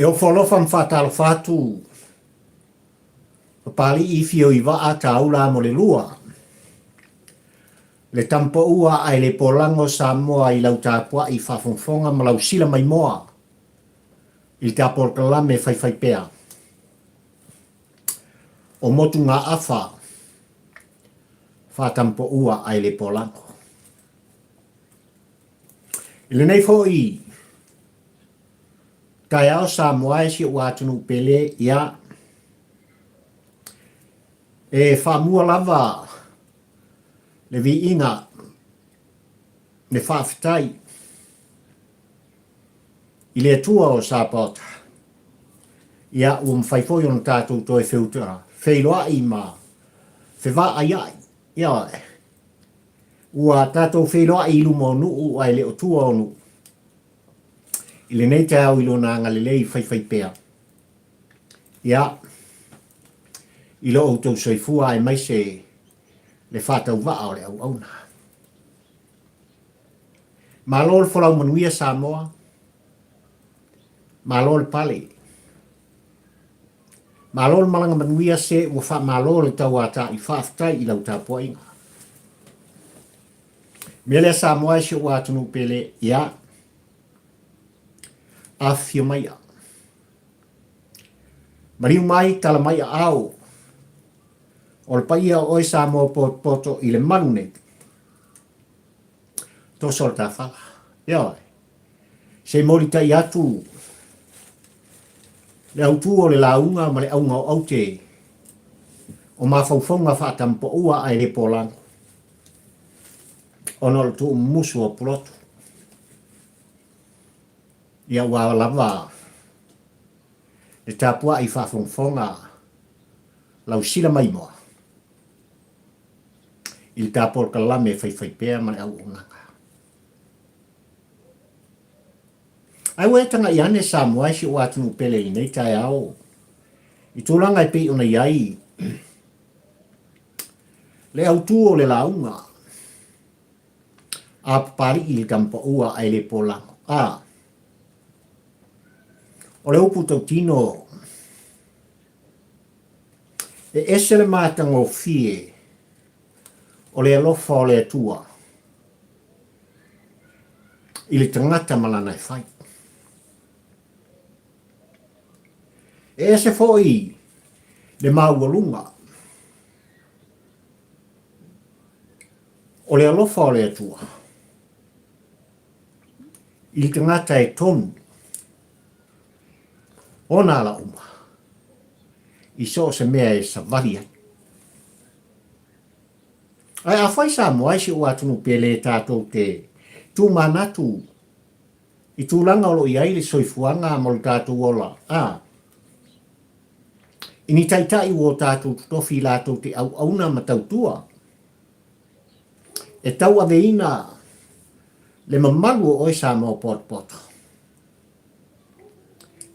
E o wholofa mwhatalo whatu. Papali I fio I waa ta aula mo le lua. Le tampo ua ai le polango Samoa I lau tāpua I whawhongwhonga ma lau sila mai moa. I tāpor kalame whai pea. O motu ngā awha. Whatampo ua ai le polango. I le nei fo I. Tai ao Samoa e si ua atunu pele ia. E whamua lava. Le vi inga. Le whawhitai. I le atua o Sāpota. Ia mwhaifoi on tātou toi whiutura. Wheiloa I ma. Whewa ai ai. Ia e. Ua tātou wheiloa I lumo nuu ai le o tua o nuu. I le nei te au I lona ngalelei whai pea. Ia. I lo outou soifua ai mai se le whatau waa o le au auna. Malolo whalau manuia Samoa. Malolo pale. Malolo malanga manuia se ua wha malolo le tau ata I whaftai I lau tāpua inga. Mele Samoa se ua atunu pele ia. Afio mai a. Mariu mai tala mai a au. O le paia oi Samoa poto I le manunet. Toso le tawhala. Ia. Se morita I atu. Le autu o le launga ma le aunga o aute. O mawhauwhaunga whaatampo ua ai le polango. Ono le tu musu o pulotu. Ia ua lava. Le tāpua I whawhongwhonga. Lau sila mai moa. I le tāpor kalame whai pea ma le au nganga. Ai ue tanga I ane Samoa si o atunu pele I nei tai au. I tūlanga I pei ona iai. Le autu o le launga. A papari I le tampa ua ai le polango. O le upu tau tino. E ese le mātanga o fie. O le alofa o le atua. I le tangata malana I whai. E ese foi le maualunga. O le alofa o le atua. I le tangata e tonu. Ona la uma. I so se mea e savaria. Ai a whai Samoa si o atunu pele tātou te tū manatu. I tūlanga o lo I aile soifuanga mo le tātou ola. Ini taitai o tātou tofi lātou te au auna ma tautua. E tau aveina le mamalu o Samoa poto.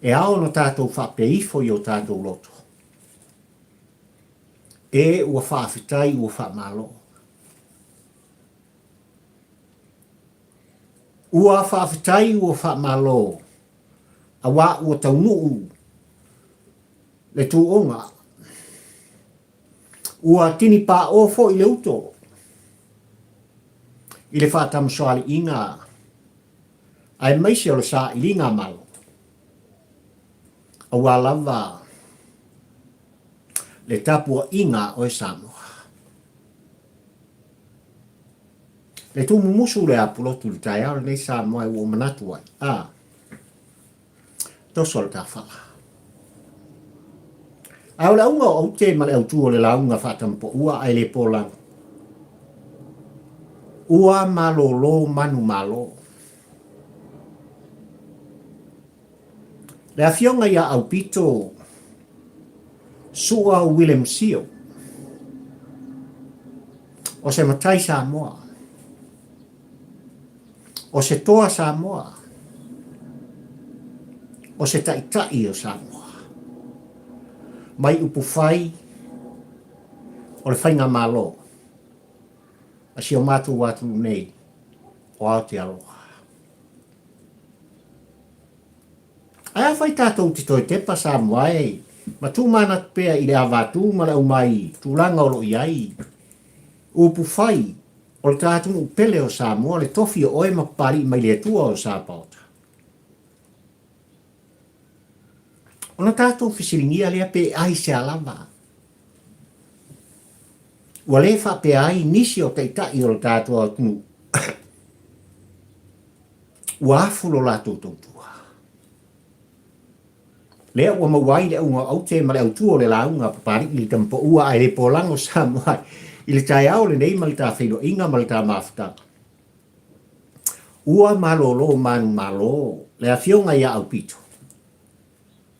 E ao na tātou whapeifo I o tātou loto. E ua whawhitai ua whamalo. Ua whawhitai ua whamalo. A wā ua taunuu. Le tuonga. Ua tini pā ofo I le uto. I le whātam soali inga. Ai maise o le sa I linga malo. A wā lava. Le tapua inga o Samoa. Le tu musu le apulotu le tai au nei Samoa I o manatu ai. Toso le tawhala. Au la unga o te ma le au tuo le launga whatampo ua ai le polang. Ua Malolo Manumalo. Le awhionga ia Aupito. Sua Willem Sio. O se matai Samoa. O se toa Samoa. O se taitai o Samoa. Mai upu whai. O le whainga malo. A si o mātu watu nei. O Aotearoa. Aia whai tātou te toi te pa Samoa e. Ma tū mana pēr i le awātū ma le au mai, tūlanga o lo i ai. Upu whai, o le tātou pele o Samoa, le tofi o oe mapari mai le tua o Sapaota. Ona tātou whisiringia lea pe ai se alama. Ua le wha pe ai nisi o teitai o le tātou au tunu. Ua afulo la tōtou. Lea ua mawai le unga au te male au tuo le launga papari ili tampo ua ai le polango Samoa. Ili tai au le nei malita whino inga malita mafta. Ua Malolo Manumalo le a fionga ia Aupito.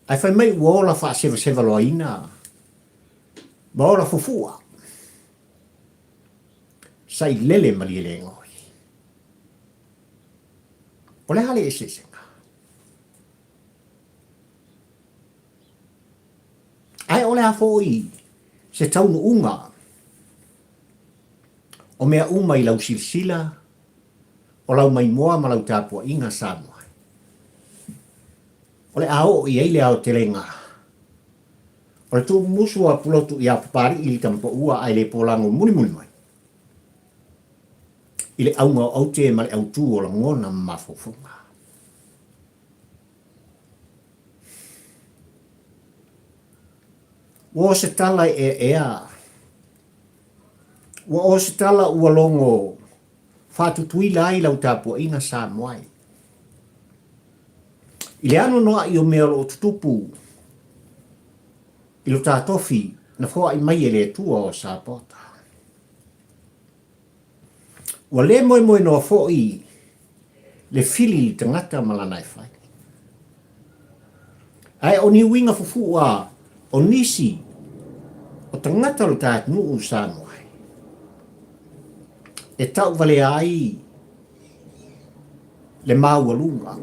Ai whai mai ua ola Faasevaloaina. Ma ola Fufu'a. Sailele Malielegaoi. O le hale esesenga. Ai ole a foi se taunu unga. O mea uma i lau silsila, o lau mai moa ma lau tāpua inga Samoa. Ole a o i eile ao te lenga. Ole tū musu a pulotu i a papari ili tampo ua ai le polango muni mai. Ile aunga o au te male au tū o la ngona mafofunga. Wa se tala e ea. Wa o se tala ua longo whatutui lai lau tāpua inga Samoa. Ile ano noa i o mea lo tutupu. Ilo tā tofi na fua i mai ele tua o Sapaota. Wa le moe noa fua i le fili tangata malanai whai. Ai o ni winga Fufu'a o nisi o tangata lo tātu nuu Samoa. E tau vale ai le maua lunga.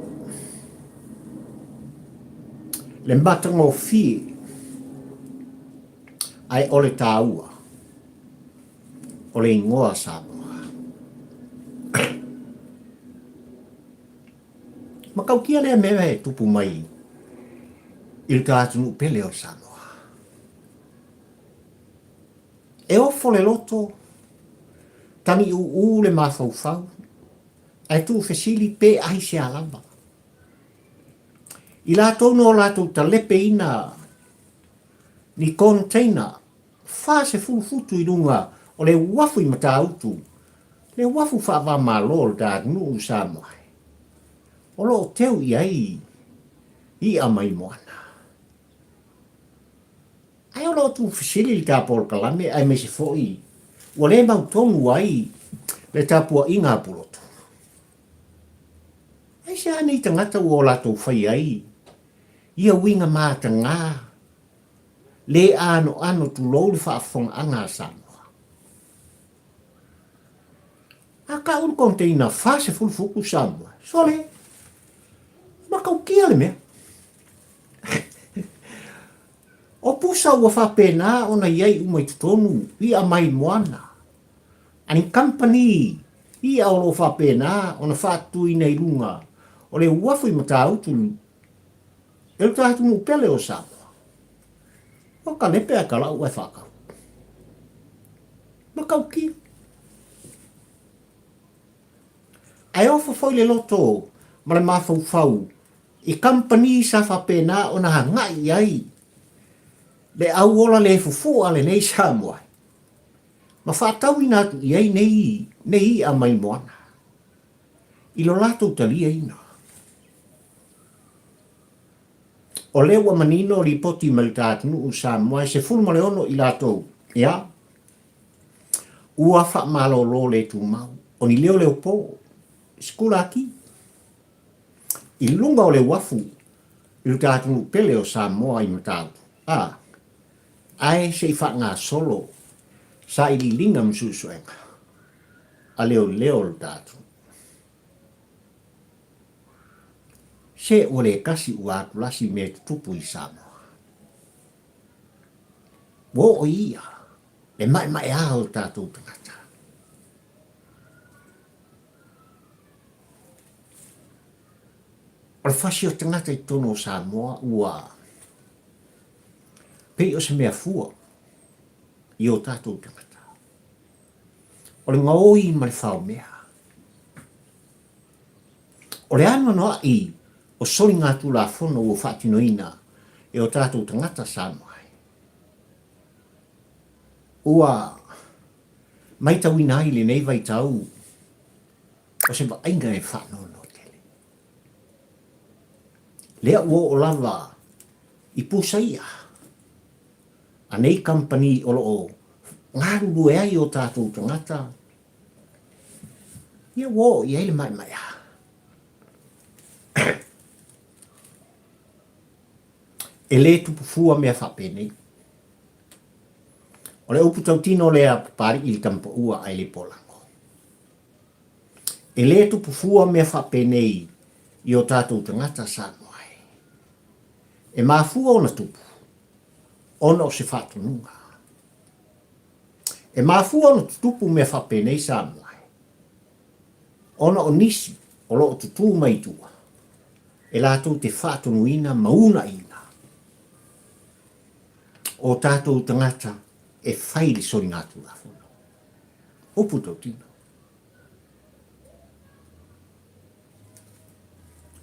Le matango fie ai ole tāua. Ole ingoa Samoa. Makau kia lea mewe e tupu mai il tātu nuu pele o Samoa. E ofo le loto tani u le mafau. Ai tu fesili pe ai se alama. I la tono la tu talepe ina ni container fase futu i runga o le wafu i mata autu. Le wafu fa malol da nu Samoa. O lo teu i ai i amai moana. Ai o lo tu fesili li ka por kalame ai me se foi. Wa le mau tonu ai le tapua inga pulotu. Ai se ani tangata ua o latou whai ai. Ia winga māta ngā. Le ano tu lou le whaafonga anga Samoa. A ka un konteina fase fulfuku Samoa. Sole. Makau kia le mea. O pusa ua whapena ona iai umai tutonu i a mai moana. Ani company i a olo whapena ona whatui nei runga. O le uafu i mata autulu. E luta hatu nu pele o Samoa. O ka lepe a kala ua whakau. Makau kia. Ai ofa foi le loto ma le mawhau. I company sa whapena ona hangai ai. Le au ola le Fufu'a le nei Samoa. Ma whaatau ina atu i ei nei a mai moana. I lo lato talia ina. O lewa manino li poti malitaat nuu Samoa se fulma le ono i lato. Ia. Ua wha malolo le tu mau. O ni leo leo po. Skula aki. I lunga o le wafu. I lo taatu nuu pele o Samoa i matau. Ai se i ngā solo sa i li linga msusuenga. A leo le tātu. Se ole kasi ua atu lasi me tupu i Samoa. Wo o ia. Le mai a o tātu tangata. O le whasi o tangata I tono o Samoa ua pei o se mea fua I o tātou tangata. O le ngaoi ma le whao mea. O le ano noa I o soli ngā tūla whono o whaatinoina e o tātou tangata Samoa. Ua mai tau ina ai le nei vai tau o se wa ainga e whaanono tele. Lea ua o lava I pusa ia. A nei company o loo ngāru rue ai o tātou tangata. Ia wo I ele mai mai a. E le tupu fua mea whapene. O le upu tau tino lea pari I tampa ua ai le polango. E le tupu fua mea whapene I o tātou tangata Samoa. E mā fua ona tupu. Ona o se whatununga. E mā fua ona tupu mea whapene I Samoa. Ona o nisi o lo o tutu mai tua. E lātou te whatunuina mauna ina. O tātou tangata e whaile sori ngā tūra whono. Upu tau tino.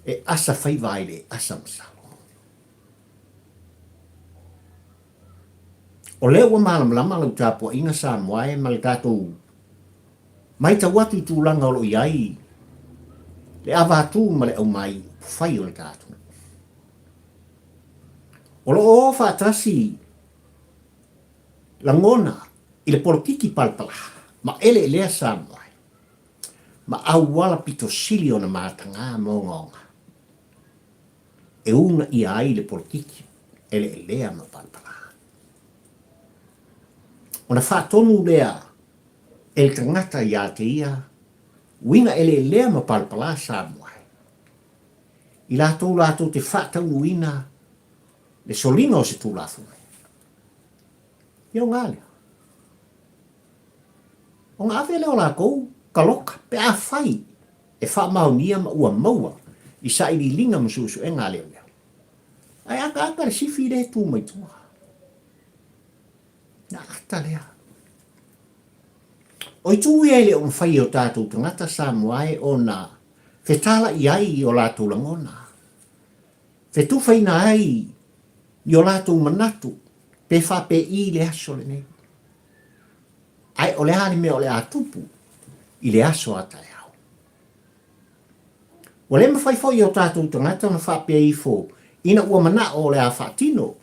E asa whaivaile, asa masalo. O leo wa mālamalama lau tāpua inga Samoa e male tātou. Mai ta watu I tūlanga o lo iai. Le awātū male au mai whai o le tātou. O lo o whātasi langona I le politiki palpala, ma ele lea Samoa. Ma au wala pito sili o na mātanga mongonga. E una ia ai le politiki, ele lea ma palpala. O na whātonu lea, ele tangata ia te ia, winga ele lea ma palpala Samoa. I lātou te whātonu ina, le solina o se tūlafu. Ia ngā lea. O ngā awele o lākou, kaloka, pe a whai, e wha maunia ma ua maua, I sa I linga masusu e ngā lea lea. Ai aka le sifi le tū mai tua. Na ata lea. O I tū ia le o mwhai o tātou tangata Samoa e o nā, whetala I ai o lātou langona. Whetufai na ai I o lātou manatu, pe whape I le aso le nei. Ai o le hane me o le atupu, I le aso atai au. O le mawhaifo I o tātou tangata na whape I fo, ina ua mana o le a whaatino.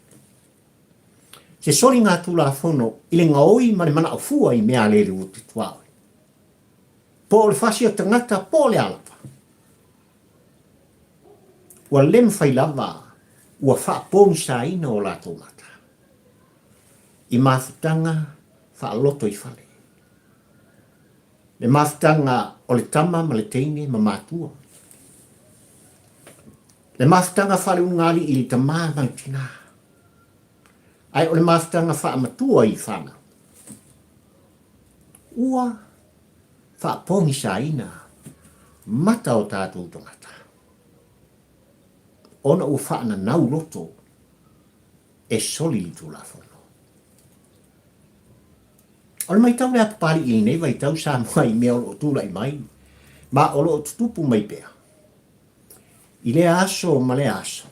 Se sori ngā tūla whono, I le ngaoi ma le mana o fua I mea lele o te tuawe. Po o le whasi o tangata, po le alapa. Ua le mwhai lava, ua whaapong sa ina o lātou mata. I mafutanga whaaloto I whale. Le mafutanga o le tama ma le teine ma mātua. Le mafutanga whale ungali I le tama ma le tina. Ai o le mafutanga whaamatua I whana. Ua whaapongi sa ina mata o tātou tangata. Ona ua whaana nau loto e soli I tūla whono. O le mai tau le apapari I nei vai tau Samoa I mea o lo tūla I mai, ma o lo tutupu mai pea. I le aso ma le aso,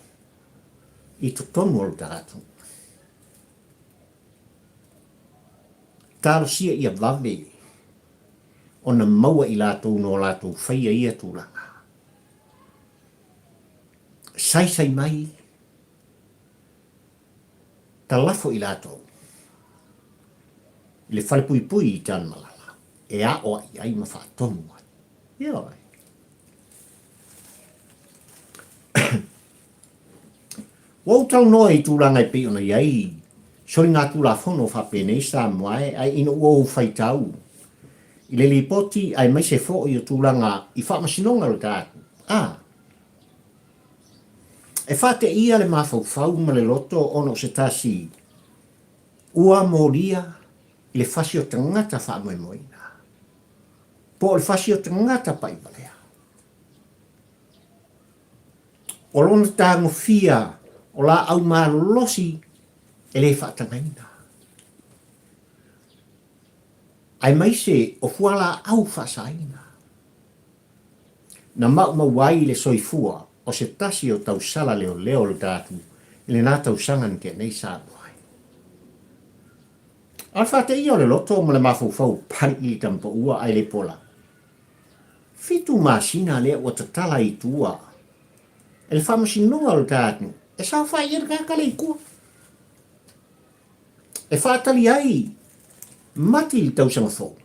I tutonu o lo taratu. Talo sia ia vave, o na maua I lātou no lātou whaia ia tūlanga. Sai mai, talafo I lātou. Le whale pui I tāna malala. E a o I ai ma whaatonu. Ia oi. Wau tau noa I tūlanga I peona iai. Sori ngā tūla whono whapene I Samoa ai ino ua o whaitau. I le lipoti ai mai se fo I o tūlanga I whaamasinonga lo tātu. E whate ia le mawhau ma le loto ono se tasi. Ua moria I le whasi o tangata whaamoemoina. Po le whasi o tangata paivalea. o lona tango fia o la au malolosi e le whaatangaina. Ai mai se o fuala au Faasevaloaina. Na mawai le soifua o se tasi o tau sala leo le datu le nā tau sangan ke nei sāmoai. Alfa te ia o le loto mo le mafufau pari i tampa ua ai le pola. Fitu masina le o tatala i tua. E le whamasinonga o le datu e sao whai ere kaka le ikua. E whaatali ai mati i tau sanga fau.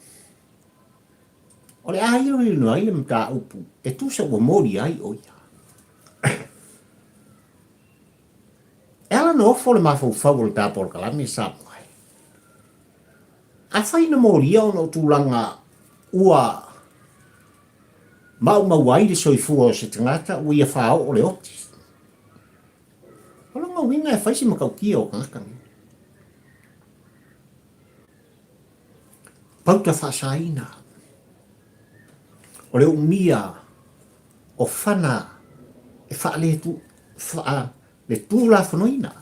O le ahiro i no ai le mta upu, e tu sa ua mori ai oia. E ala no ofo le mafufau o le tāpol kalami e sāmoai. A whai na mori au no tūlanga ua mau ai le soifua o se tangata ua ia whao o le oti. Ola ngau winga e whai si makau kia o kangakangi. Pauta Faasevaloaina. O le umia o whana e wha le tūla whanoina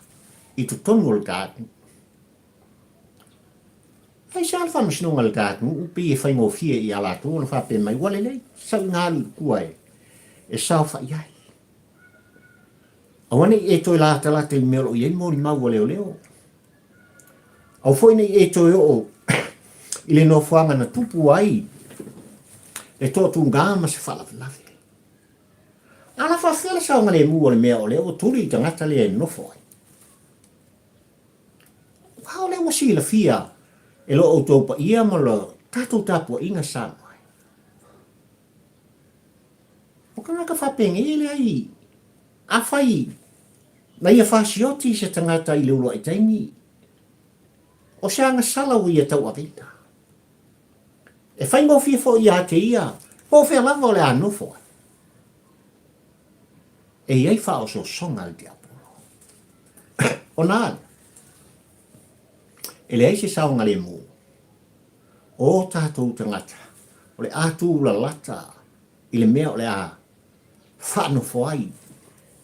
i tu tonu o le tātu. Hei sa alfa masinonga le tātu, upi e whai ngofia i ala tū, na whape mai wale lei, sau ngālu kua e sau wha iai. Awane e toi la tala te melo i mori mau leo leo. Au foi nei e toi o i le no whanga na tupu ai e tō tūngama se whalawalawe. Ala whawhela sao ngale mua le mea o leo, turi i tangata le e nofo ai. Hao leo wasi la fia, e lo o tōpa ia ma lo tātou tāpua inga sāmai. O kanaka whapenge ele ai, a whai, na ia whasioti se tangata i leulo ai taimi, o se anga salawi ia tau avita. E whai mo fia fo ia te ia, po whea lava o le anofo ai. E iei whao so songa le diapolo. O nāna. E le eise saonga le mū. O tātou tangata. O le ātū la lata. I le mea o le a. Whanofo ai.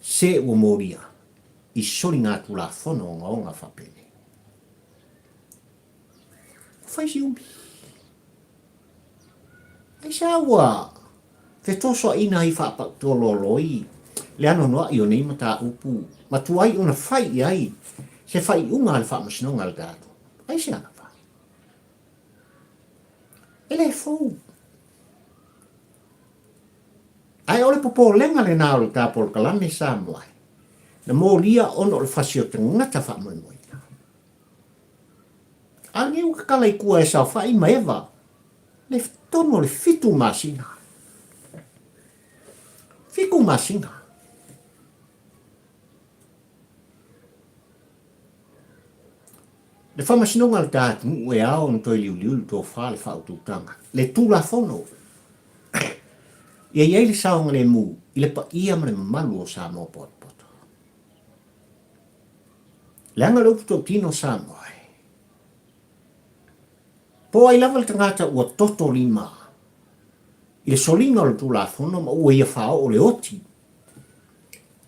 Se ua moria. I sori ngā tū la whono o ngā whapene. Whai si umi. E sa ua. Te toso ina i whapak tōloloi. Le ano noa i o nei mata upu. Matuai una whai ai. Se whai unga le whamasinonga le tātou. Ai se ana whai. E le fōu. Ai ole popo lenga le nā o le tāpolo kalame Samoai. Na mō lia ono le whasio te ngata whamoimoi. Angi uka kala i kua e sa whai maewa. Le tono le fitu masina. Fiku masina. Le whamasinonga le tātu e ao na toi liu tō whale whaututanga. Le tūla whono. Ia iei le saonga le mū, i le pa ia ma le mamalu o Samoa poto. Le anga le uputo tino Samoa. Po ai lava le tangata ua toto lima. I le solinga o le tūla whono ma ua ia whao o le oti.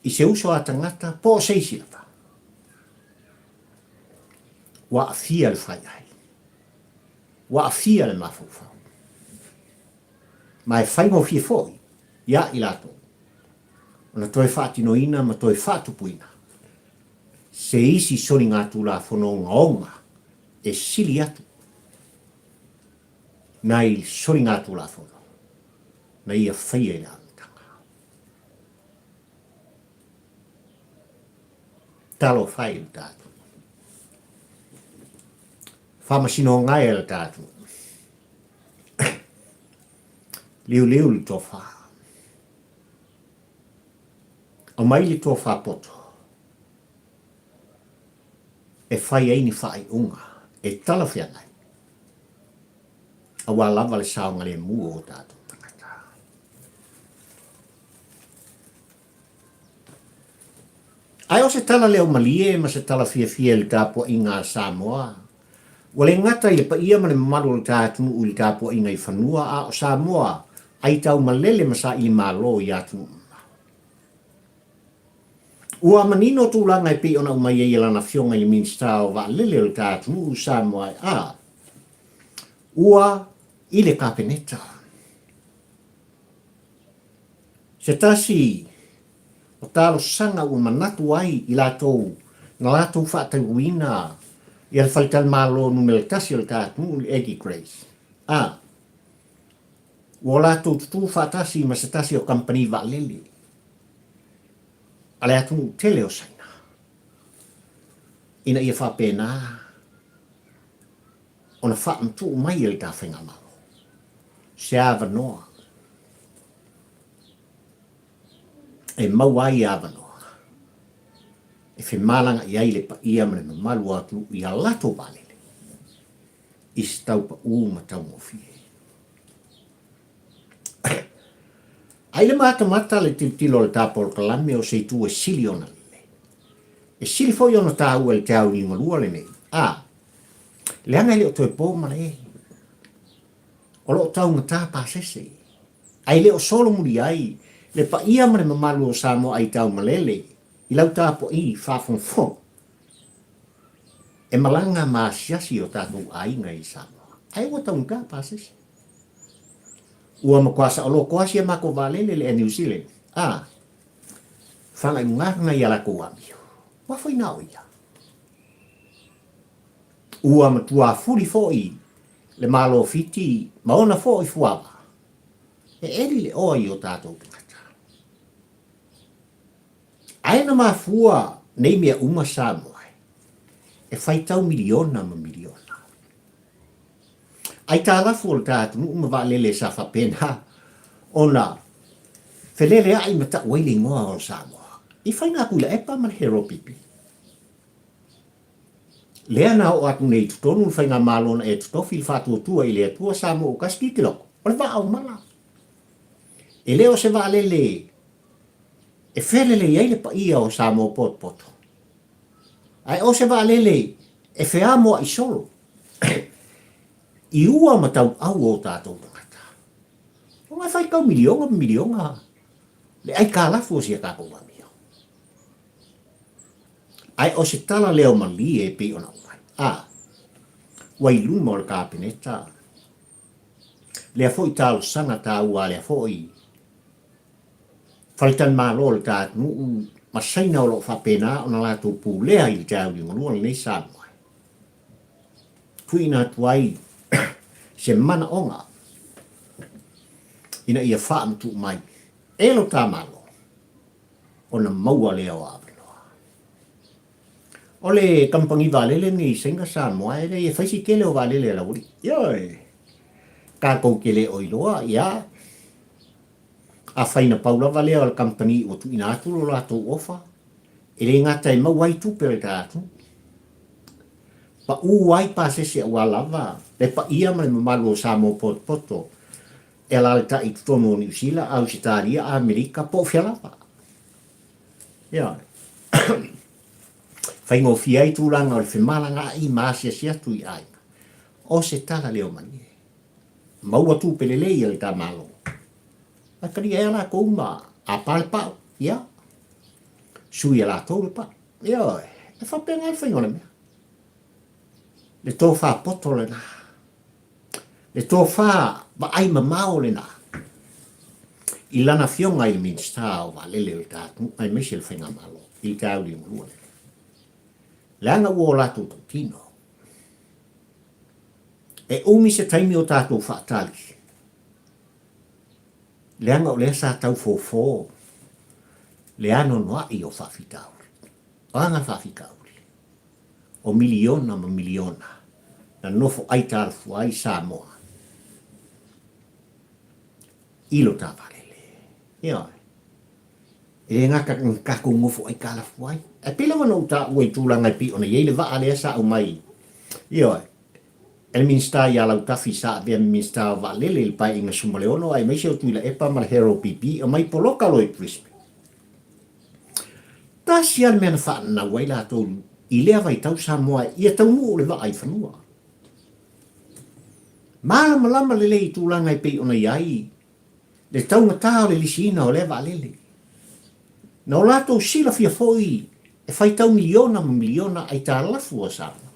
I se uso a tangata po seisi lava. Wa afia le whai ai. Wa afia le mafufau. Ma e whai mo fie foi, ia i lato. Ona toi whaatinoina ma toi whaatupuina. Se isi sori ngā tūla whono ngaonga e sili atu. Nai sori ngā tūla whono. Na ia whai e la tanga. Talo whai i tātu. Whamasino ngai e la tātu. Liu li tō wha. O mai li tō wha poto. E whai eini whai unga. E tala whiangai. A wā lava le saonga le mua o tātu. Ai o se tala leo malie ma se tala fia le tāpua i ngā Samoa. Wale ngata i le pa ia ma le mamalo le tātu u le tāpua i ngai whanua a o Samoa ai tau malele masa i Malolo i atu. Ua manino tūlanga I pi ona umai e lana fionga I minsta o wa lele o tātu Samoa ua I le kapeneta. Se tasi o talo sanga ua manatu ai I lātou na lātou whaatauina I al whaital Malolo numele tasi o tātu Egi Grace. Ua lātou tutu whaatasi ma se tasi o company wa lele. Ale atu tele o saina. Ina ia whapena ona whaamtu mai ele tā whenga malo. Se awa noa. E mauai awa noa. E whi malanga I aile pa ia mene malu atu I a lato walele. I stau pa ma tau mo fie. Aile mata le tilo le tāpolo kalame o se tu e sili ona lele. E sili foi ona tā ua le te au ni malua le nei. Le anga leo toi pō mana e. O lo tau ngata pāsese. Ai leo solo muri ai. Le pa ia mane mamalu o Samoa ai tau malele. I lau tāpo I whāwhonfo. E malanga māsiasi o tātou ainga I Samoa. Ai o tau ngata pāsese. Ua makuasa o lo kuasia mako valele le New Zealand. Whanga I nganga I ala ko amio. Wafoi nao ia. Ua matua furi foi le malo fiti maona foi fuava. E eri le oa I o tātou tangata. Aina mafua nei mea uma Samoa. E whaitau miliona ma miliona. Ai tā lafu o tātou uma valele sa whapena. Ona whelele ai mata waili ngoa o Samoa. I whaina kula epa man hero pipi. Lea na o atu nei tutonu whainga malona e tutofi whātua tua I lea tua Samoa o kaskiti loko. O le wā au mala. E leo se valele e whelele I le pa ia o Samoa poto. Ai o se valele e wheamoa I solo. I ua matau au o tātou tangata. O ngai whaikau milionga. Le ai kālafu o sia tākou amio. Ai o se tala leo mali e pi ona umai. Wai luma o le kāpeneta. Lea foi tālo sanga tā ua lea foi. Whalitan Malolo le tātou masaina o lo whapena o na lātou pū lea I le tāu I ngonua le nei Samoa. Tuina tuai se mana onga ina ia whaamtu mai elo tā malo o na maua lea o awanoa. O le kampangi valele ni senga Samoa ele ia whaisi kele o valele la uri. Ioi, kākou kele o iloa, ia. A whaina paula valea o le kampani o tu inatu lo lato ofa. Ele ngata I mauai tupere tātu. Pa uai pasese ua lava. Le pa ia mane mamalu o Samoa poto. E la le ta I tutono o New Zealand, Australia, Amerika, po whialapa. Ia. Whaingo fiai tūlanga o le whemalanga I maasia siatu I aina. O se tala leo mani. Maua tū pelelei le tā malo. Akari e ala kouma a pale pao. Ia. Sui ala tōle pa. Ia. E whapenga e whaingo le mea. Le tō wha poto le nā. Le tō wha ba ai mamao le nā. I lana fionga I minsta o wa lele o tātu. Ai mesi le whainga malo. I tāu li mrua le. Le anga ua o lātou tino. E umi se taimi o tātou whaatali. Le anga o lea sa tau fōfō. Le ano noa I o whawhitauri. O anga whawhitauri. O miliona ma miliona. Na nofo ai tārufu ai Samoa. Ilo tā parele. Ia. E ngaka kako ngofo ai kālafu ai. E pila wana uta ua I tūlanga pi ona yeile waa lea sa o mai. Ia. El minsta ya lau tafi sa vea minsta wa lele il pai inga sumaleono ai meise o tuila epa mal hero pipi o mai poloka loi prispe. Ta sian mena wha na waila tolu I lea vai tau Samoa ia tau mu le wa ai whanua. Malama lama lele I tūlanga I pei ona iai. Le tau ngatā o le lisina o le wa lele. Na o lātou sila fia foi, e whai tau miliona ai tā lafu o Samoa.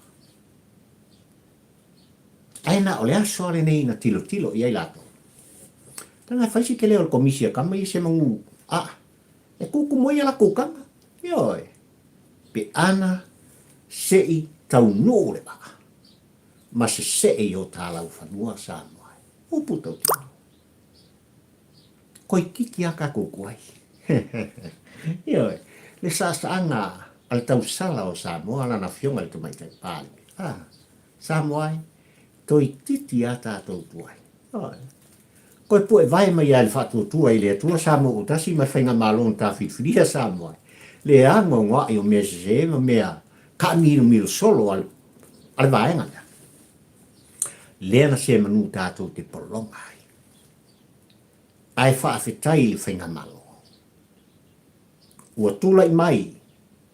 Aina o le aso ale nei na tilo i ai lātou. Tanga whaisi ke leo komisia kama i se mangu, e kuku moi ala kukanga. Ioi, pe ana sei tau nō le baka. Ma se sei o tā lau whanua Samoa. Aupito tino. Koi kiki aka kuku ai. Ioi, le saanga al tau sala o Samoa lana fionga le tumaitai pāli. Samoa ai, toi titi ata tau tuai. Ioi. Koe pue vai mai ai le whātua tua i le atua Samoa utasi mai whainga malon tā whiwhiria Samoa. Le anga o ngā i o mea se ma mea ka miru solo al vaenga mea. Le ana se manu tātou te polonga ai. Ai whaafetai le whainga malo. Ua tula i mai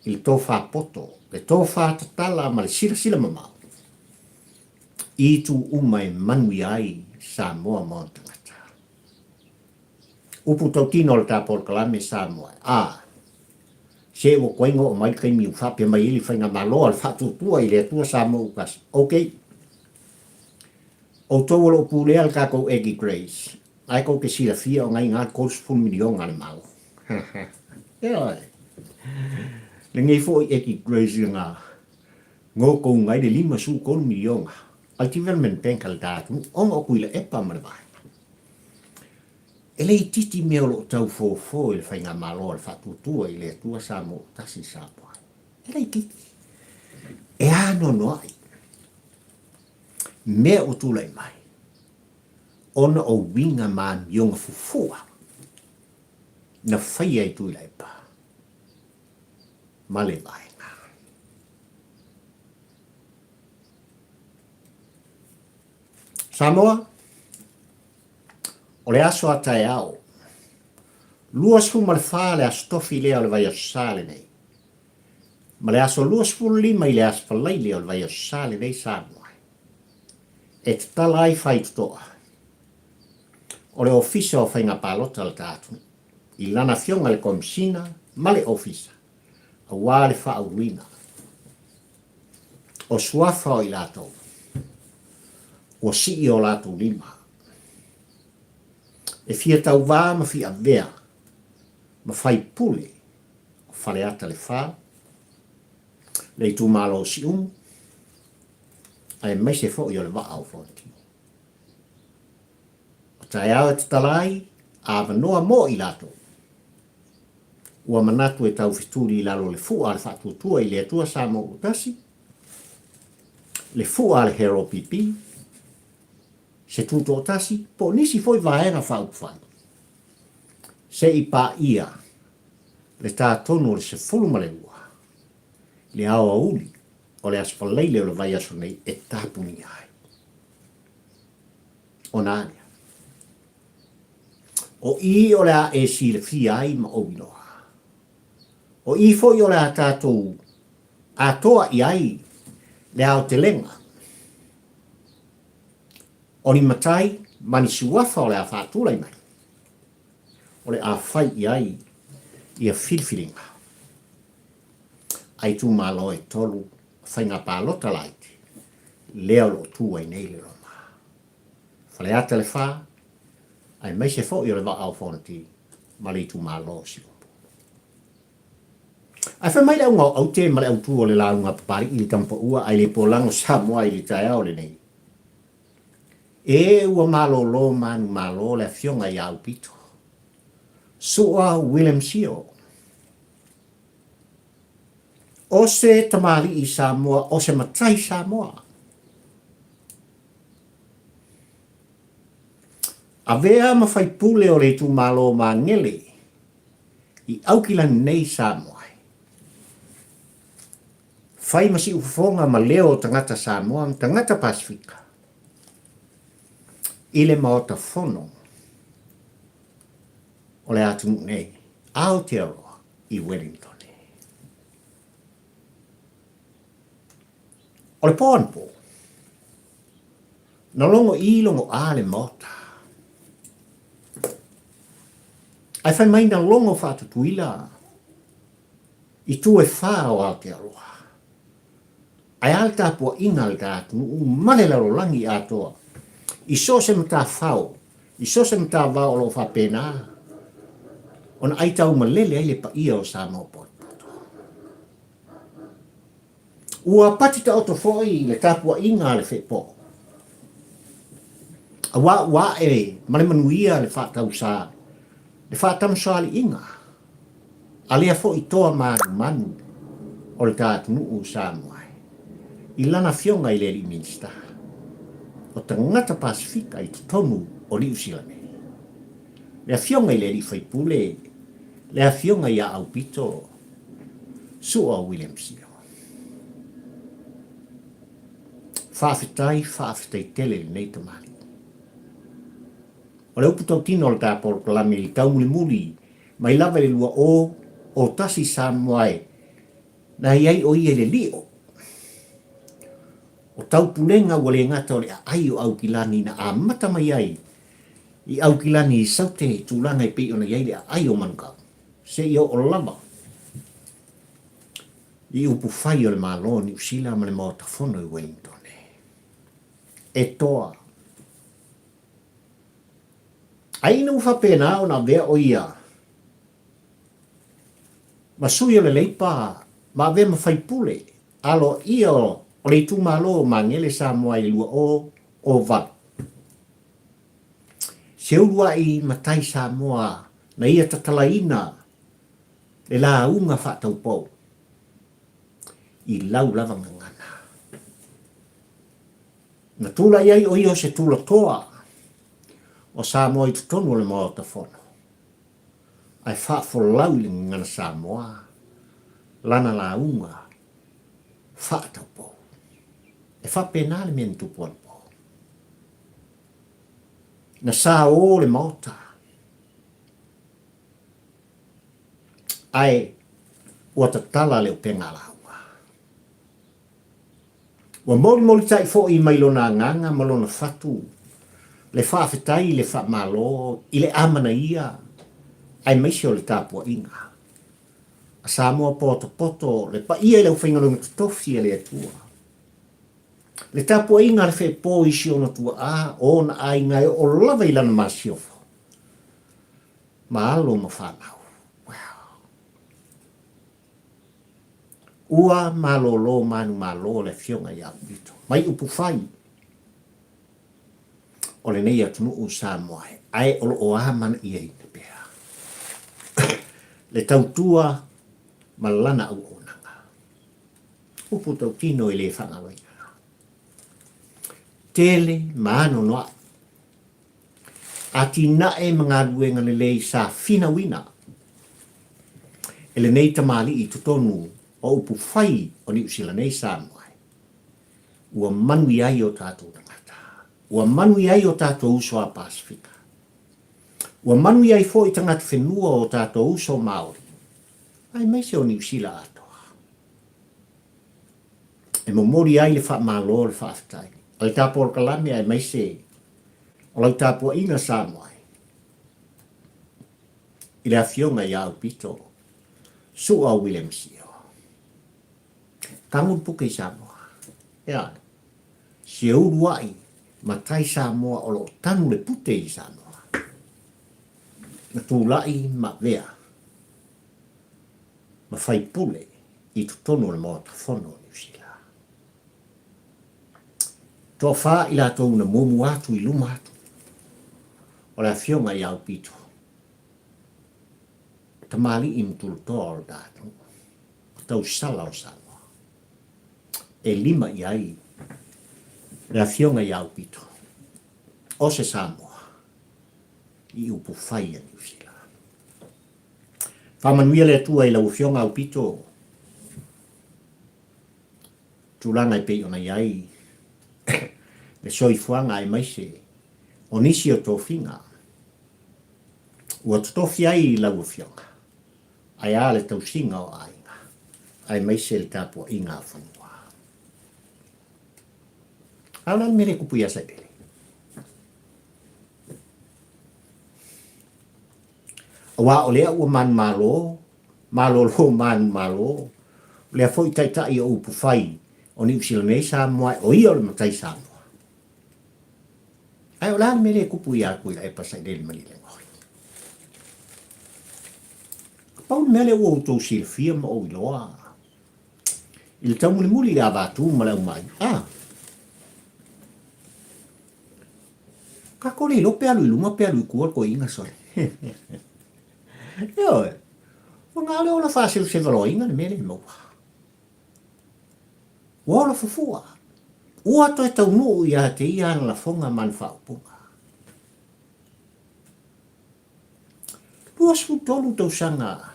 i le tō whapoto, le tō whātatala ma le sila mamau. I tu umai manui ai Samoa mo tangata. Upu tau tino le tāpol kalame Samoa. Se o koingo o mai kai miu whapia mai ili whainga malo al whatutua i le atua Samoa ukasi. Okay. O tau alo pūlea al kako Egi Grace. Ai kou ke sila fia o ngai ngā kōspun milion ale malo. Ioi. Le ngai fo i Egi Grace ngā ngō kou ngai le 5 milion. Al development bank al dātu, onga o kuila epa mara vai. Ele i titi mea lo tau fō i le whainga malo al whatutua i le atua Samoa tasi Samoa. Ele i titi. E ano noai. Mea o tula i mai. Ona o winga man yonga Fufu'a. Na whai ai tui lai pa. Malielegaoi. Samoa, o le aso atai au. Luasfu ma le wha le astofi lea o le vai asale nei. Ma le aso luasfu lima i le asfalai lea o le vai asale nei Samoa. E te tala ai whai tutoa. O le ofisa o whainga palota al tātu. I lana fionga le komisina, ma le ofisa. A wā le wha auina. O suafa o i lātou. O si o lātou lima. E fia tau wā ma fia vea. Ma whai pule. O whale ata le wha. Le tu malo si Ai mai se fo i o le waa au fonti. O tai au te talai. A vanoa mo i lātou. Ua manatu e tau fituri i lalo le fua le whatutua i le atua Samoa utasi. Le fua le hero pipi. Se tuto o tasi, po nisi foi vaenga whaupwhai. Se i pā ia, le tā tonu le se fulumale ua. Le awa uli, o le asfaleile o le vai aso nei e tāpuni ai. O nānia. O i o le a e si le fi ai ma o inoa. O i foi o le a tātou a toa i ai le ao te lenga. O ni matai, mani suafa o le a whātulai mai. O le a whai i ai, i a whilwhiringa. Ai tū malo e tolu, whainga pālota laiti. Lea lo tūai nei le roma. Whale ata le whā, ai mai se fo i o le wa au whanati, mali tū malo si upu. Ai whai mai le au ngau au te male au tū o le launga papari i le tampa ua, ai le polango Samoa i le tai au le nei. E ua Malolo Manumalo le fionga i Aupito. Sua William Sio. O se tamari i Samoa, o se matai Samoa. A vea ma fai pule o le tu malo mangele i aukilan nei Samoa. Fai masi ufonga ma leo tangata Samoa, tangata Pasifika. Ile maota fono o le atu nei Aotearoa i Wellington. O le pōanpo na longo i longo a le mota. Ai whai mai na longo whātutuila I tu e wha o Aotearoa. Ai alta po inga le tātu nu male laro langi atoa. I so se mta whao. I so se mta wao lo whapena. On ai tau malele ai le pa ia o sa mo pot. Ua pati ta oto foi le tapua inga le whepo. A wa e male manuia le whatau sa. Le whatam sa li inga. A lea fo i toa manu o le tātu nuu sa moai. I lana fionga i le li minsta. O tangata Pasifika i tonu o li usilane. Lea fionga i le li whaipule. Lea fionga i a Aupito. Sua William Sio. Whawhitai tele nei te mali. O le upu tau tino le tāporo kalame li taumuli muli. Mai lava le lua o tasi sa moai. Na iai o ia le lio. O tau pulenga wale ngata o le ai o au kilani na a mata mai ai. I au kilani i saute tūlanga i pei o na iai le ai o manukau. Se i o lava. I upu whai o le Malolo ni usila ma le maota whono i Wellington. E toa. Aina ufa pena o na vea o ia. Ma sui o le leipa, ma vea ma whaipule. Alo ia o le tu malo ma ngele sa moa i lua o va. Se urua i matai sa moa na ia tatalaina le la unga whatau pou. I lau lava ngana. Na tula iai o io se tula toa. O Samoa i tutonu le moa ta whono. Ai whaafo lauling ngana Samoa. Lana la unga. Whaatau po. E whapenale men tupuan po. Na sa o le maota. Ai ua tatala le upenga lau. Wa moli tai fo i mailona nganga malona fatu. Le whawhitai le whamalo i le amana ia. Ai maisi o le tāpua inga. A Samoa poto le pa ia le uwhaingalunga tutofi e le atua. Le tāpua inga le whepo isi o na tua a o na ai ngai o lava i lana masiofo. Maalo ma whanau. Ua Malolo Manumalo le fionga i Aupito. Mai upu whai. O le nei atunu u Samoa. Ai olo o amana i eina pēra. Le tautua malana au onanga. Upu tau tino i le whangawaina. Tele maano noa. Ati nae mga luenga le lei sa fina wina. Ele nei tamali i tutonu o upu whai o ni usila nei Samoa. Ua manui ai o tātou tangata. Ua manui ai o tātou uso a Pasifika. Ua manui ai fo i tangata whenua o tātou uso Māori. Ai meise o ni usila atoa. E momori ai le wha Malolo le whaafitai. O le tāporo kalame ai meise o lau tāpua ina Samoa. I le awhionga i Aupito. Sua William Sio. Tangun puke i Samoa. Ea. Se uruai matai Samoa o lo tanu le pute i Samoa. Na tūlai ma vea. Ma whai pule i tutono le moa ta whono ni usila. Tō wha i la tōu na momu atu i luma atu. O la whionga i Aupito. Tamali i mtulu toa o dātu. O tau sala o Samoa. E lima i ai. La whionga i Aupito. O se Samoa. I upu whai a New Zealand. Whamanuia le atua i lau whionga Aupito. Tūlanga i pei ona i ai. Le soifuanga ai maise. O nisi o tō whinga. Ua tutofi ai i lau whionga. Ai a le tau singa o ainga. Ai maise le tāpua inga whanua. Alan mere kupu ia Sailele. Awa o lea ua Manumalo Malolo Manumalo. Le foi tai o Pufai. O ni usila nei Samoa o ia o le matai Samoa. Ai o la me le kupu ia kui la e pa Sailele Malielegaoi. Pau mele o to silfia ma o iloa. Il tau muli la vatu ma la umai. Ka kole lo pe alu luma pe alu kuar ko inga sole. Yo. O nga le o la Faasevaloaina le mele mo. O la Fufu'a. Ua to e tau nuu ia te ia la fonga man whaupunga. Luas fu tolu tau sanga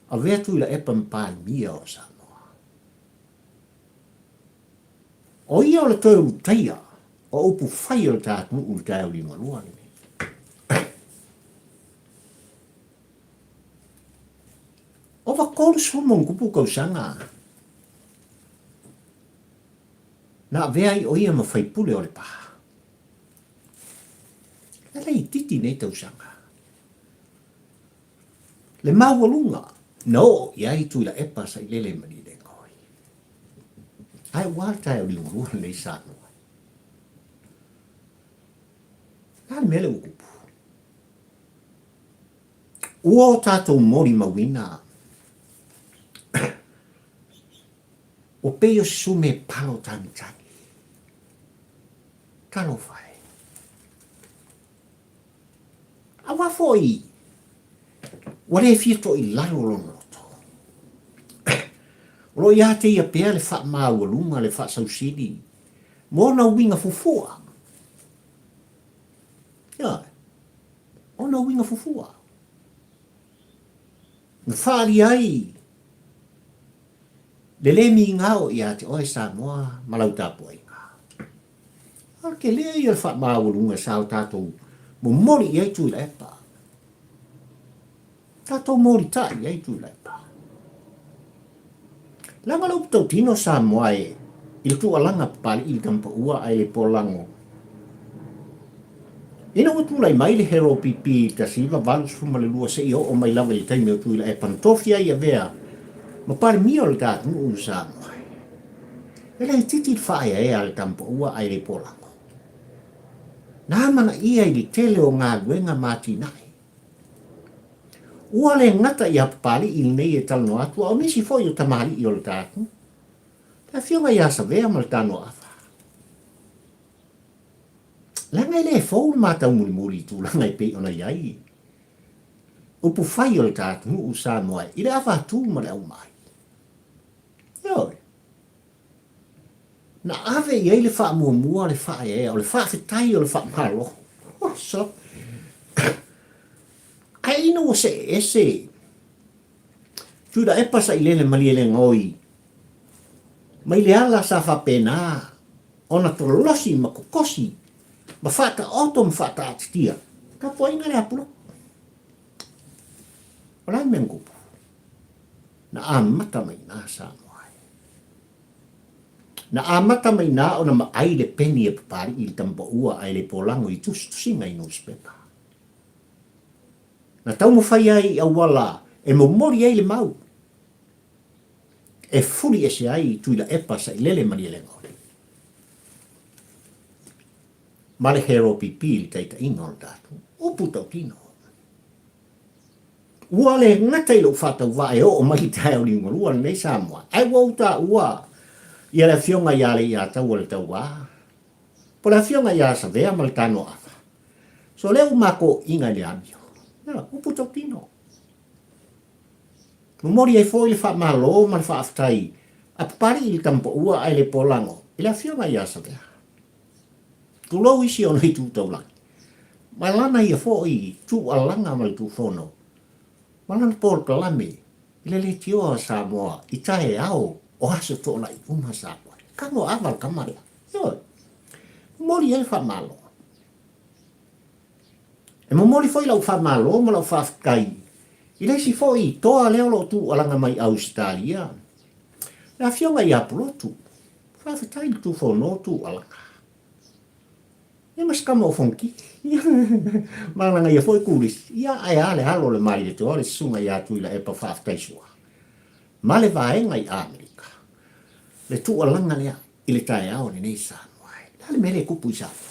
a vetu ila epa mpaan mia o Samoa. O ia o le toi utaia o upu whai o tātu nuu tai o lima lua ni. O wa kolu sumong kupu kau sanga. Na vea i o ia ma whaipule o le paha. E lei titi nei tau sanga. Le mawalunga, no, iai tui la epa Sailele Malielegaoi. Ai wātai o li urua nei Samoa. Nā mele ukupu. Ua o tātou mori mawina. O peo sume palo tangi. Talo fai. Awa foi. Wale fito i lalo lonoto. Lo ia te ia pea le wha mawalunga le wha sausidi. Mona winga Fufu'a. Ia. Ona winga Fufu'a. Na whaari ai. Le le mi ngao ia te oe Samoa malau tapu ai ngā. Ke lea ia le wha mawalunga sao tātou. Mo mori iai tui la epa. Tātou mori tai iai tui la epa. Langa lau tau tino Samoa e. Il tu alanga pali il tampa ua ai le polango. Ina watu lai mai le hero pipi ta siva valus fuma le lua se i o mai lava le taimi o tui la epa. Ntofia ia vea. Ma pari mio le tātu nuu Samoa. Ele titi whae e al tampa ua ai le polango. Nā mana ia i li tele o ngā guenga māti nai. Ua le ngata i apapali i nei e talno atua o nisi foi o tamari i o le tātu. Ta fionga i asa vea ma le tano afa. Langa i le fau mātau muri tu langa i pei ona iai. Upu whai o le tātu nuu Samoa i le afa tu ma le au mai. Ioi. Na ave i le wha mua le wha e o le wha whitai o le wha malo. So. Ai ino o se ese. Tuda epa Sailele Malielegaoi. Mai le ala sa wha pena. Ona tolosi ma kokosi. Ma whata oto ma whata atitia. Ka poinga le apuro. Orai mengupu. Na amata mai nā Samoa. Na amata mai nā o na ma ai le peni e papari i tampa ua ai le polango i tusinga i newspaper. Na tau mo whai ai a wala e mo mori ai le mau. E furi e se ai tui la epa Sailele Malielegaoi. Ma le hero pipi li taita inga o tātu. O puta o tino. Ua le ngata i lo whatau wa e o mai tae o lingo lua nei Samoa. Ai wauta ua. Ia le fionga ia le ia tau o le tau wā. Po le fionga ia sa vea ma le tano afa. So leu mako inga le amio. Upu tau tino. Mori ai foi le wha malo ma le wha aftai. A papari i tampo ua ai le polango. I le fionga ia sa vea. Tulou isi o nei tu tau langi. Ma lana ia foi tu alanga ma le tu fono. Ma lana por kalame. I le tio Samoa. I tae au. O haso to la i uma Samoa. Kango aval kamare. Yo. Mori ai wha malo. E mo mori foi lau wha malo ma lau wha afkai. I leisi foi toa leo lo tu alanga mai Australia. La fionga i apolotu. Wha aftai tu fono tu alanga. e mas kama o fonki. Malanga ia foi kulis. Ia ai ale halo le mai te ole sunga ia tuila e pa whaaftaisua. Ma le vaenga i Amerika. Le tu alanga lea i le tae au ni nei Samoa. Le mele kupu i Samoa.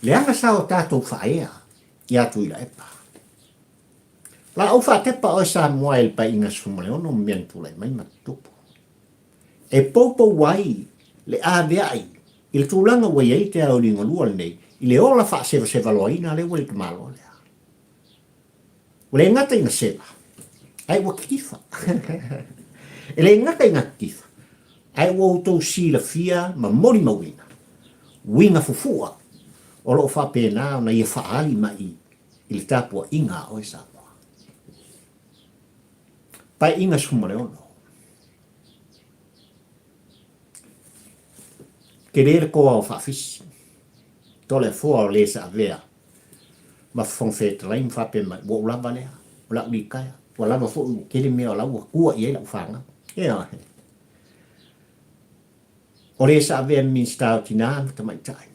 Le anga sao tātou whaea ia tuila e pa. La au whatepa o Samoa il pa inga sumale ono miantulai mai matupu. E popo wai le aveai i le tūlanga wai ei te au ringa lua nei i le ola Faasevaloaina le wale Manumalo lea. Ule ngata inga seva. Ai wa kifa. Ele ngata inga kifa. Ai wa utou si la fia ma mori mawina. Winga Fufu'a. O lo fa pena na ia faali mai i le tapua inga o Samoa. Pai inga sumare ono. Ke rere ko au whaafisi. Tole fua o le sa avea. Ma whongwheta lai mwhape mai. Wa ulava lea. Ula ulikaya. Wa lava fo kele mea o lau. Kua i eila ufanga. Ea. O le sa avea minsta o tina ta mai tai.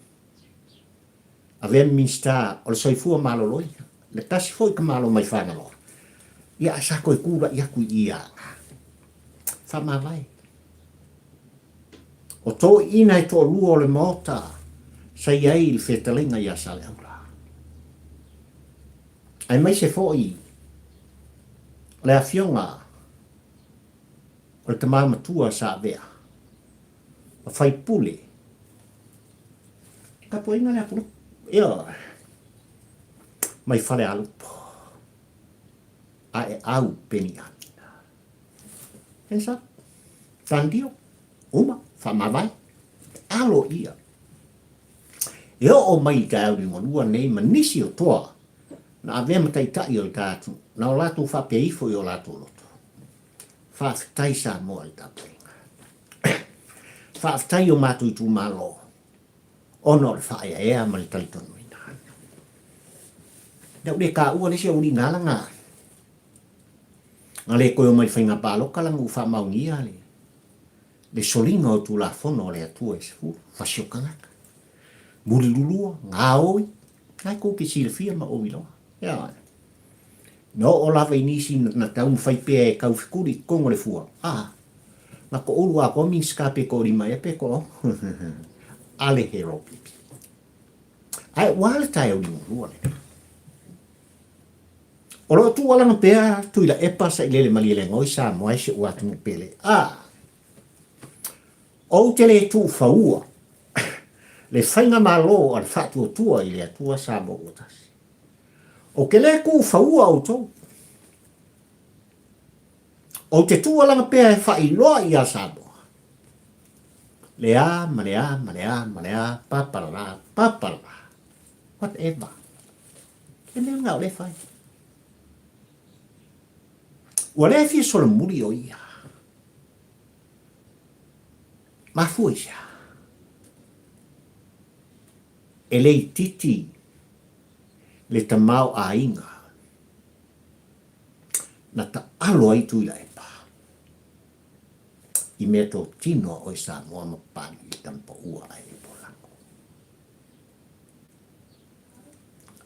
Avea minsta o le soifua Malolo. Le tasi foi ka malo mai whanga lo. Ia sa koe kura ia kui ia. Whama vai. O tō ina i tō lua o le mota, sa iai il whetalinga ia sa le aura. Ai mai se fōi, le a fionga, o le tamama tua sa vea, o whai pule, ka po inga le apuru, ia, mai whale alupo, a e au peni amina. Pensa, tandio, uma, whamawai, alo ia. E o mai ka au ringo lua nei ma nisi o toa, na avea matai tai o le tātu, na o latu whapeifo i o latu loto. Whaafitai sa moa i tāpuinga. Whaafitai o mātu i tū malo, ono le whaia ea ma le talitonu ina. Dau le ka ua le se uri ngala ngā. Nga le koe o mai whainga pāloka langa u whamaungia le. Le solinga o tū la fono le atua e sifu, whasiokangaka. Muri lulua, ngā oi, ngai kō ke sila fia ma omi loa. Ia. No o lava inisi na taun whaipea e kau whikuri kongo le fua. Na ko olu a komi skape ko rima e pe ko. Ale hero pipi. Ai wale tai o lima lua le. O lo tu wala na pea tuila epa Sailele Malielegaoi sa moai se ua tungu pele. O te le tu Fufu'a, le whainga Malolo al whatu o tua i le atua sa mo utas. O ke le ku Fufu'a o tau. O te tua langa pea e whailoa i a sa moa. Lea, malea, paparara. Whatever. E mea ngau le whai. Ua le fia sola muri o ia. Mafuisa. E lei titi le tamau a inga. Na ta alo ai tu ila epa. I mea tō tino o i Samoa mapani i tampa ua ai e polango.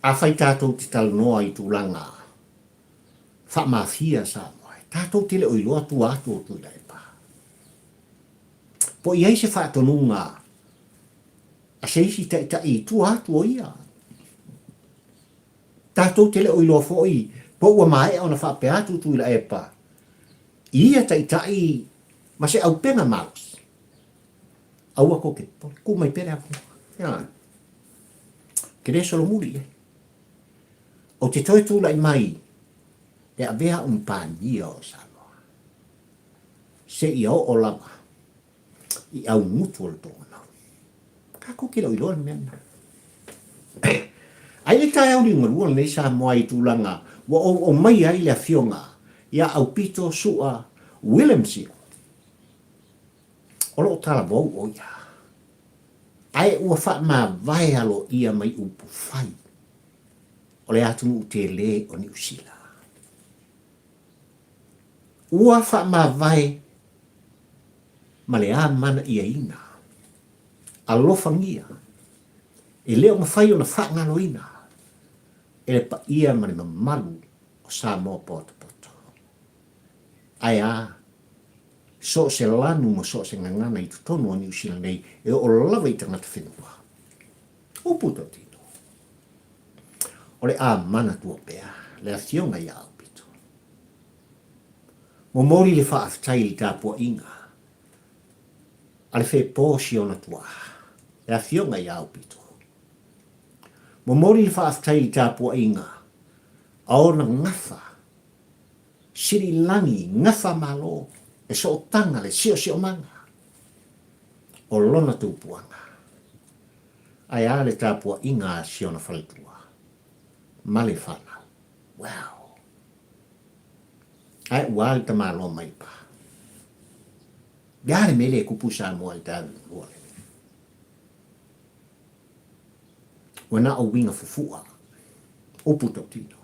A whai tātou te talo noa i tūlanga. Wha mafia Samoa. Tātou tele o i loa tu atu o tu ila epa. Po iai se whaatonunga, a se isi ta i tu atu o ia. Tātou tele o i loa fōi, po ua mai o na whaape atu tu ila epa. Ia ta i, ma se au pena maus. Au ako ke, ku mai pere aku. Ke re solo muri e. O te toi tūla i mai, e a vea pānia o Samoa. Se i o lama. I au mutu o le tōna. Kako ki lau i loa mena. Ai le tae au ringa lua nei sa moa i tūlanga, wa o mai ai le fionga, ia Aupito sua Willemsi. O lo tala bau o ia. Ai ua wha ma vai alo ia mai upu whai. O le atu te le o New Zealand. Ua wha ma vai ma le a mana ia ina. alofangia. E leo mawhai o na whaangaloina. E le pa ia mani mamalu o Samoa poto poto. Ai a, so se lanu mo so se ngangana i tutonu o New Zealand nei, e o lawa i tangata whenua. Uputo tino. O le a mana tua pea, le a fionga i Aupito. Mo mori le whaaftai li tāpua inga. Ale whe pōsi o na tua. Le a fionga i Aupito. Mo mori le whaaftai li tāpua inga. Ao na ngafa. Siri langi, ngafa malo. E so o tanga le sio manga. O lona tūpuanga. Ai a le tāpua inga sio na whaletua. Male whana. Wow. Ai wale ta malo mai pa. Gare mele kupu sa mo al talu luale. Wana o winga Fufu'a. Uputo tino.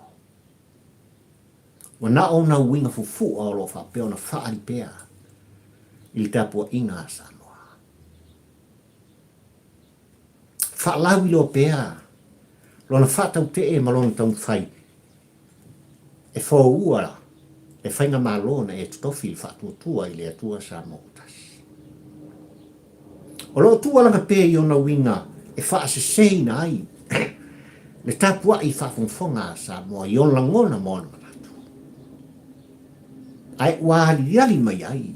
Wana o na winga Fufu'a o lo fa peo na whaari pea. Ili tāpua inga Samoa. Whaalawi lo pea. Lona whatau te e malona tau whai. E whaua e whainga malona e tutofi i whatuatua i le atua Samoa utasi. O lo tua langa pē i ona winga e whaaseseina ai. Le tāpua i whafonfonga Samoa i ona ngona mona manatu. Ai wāli yali mai ai.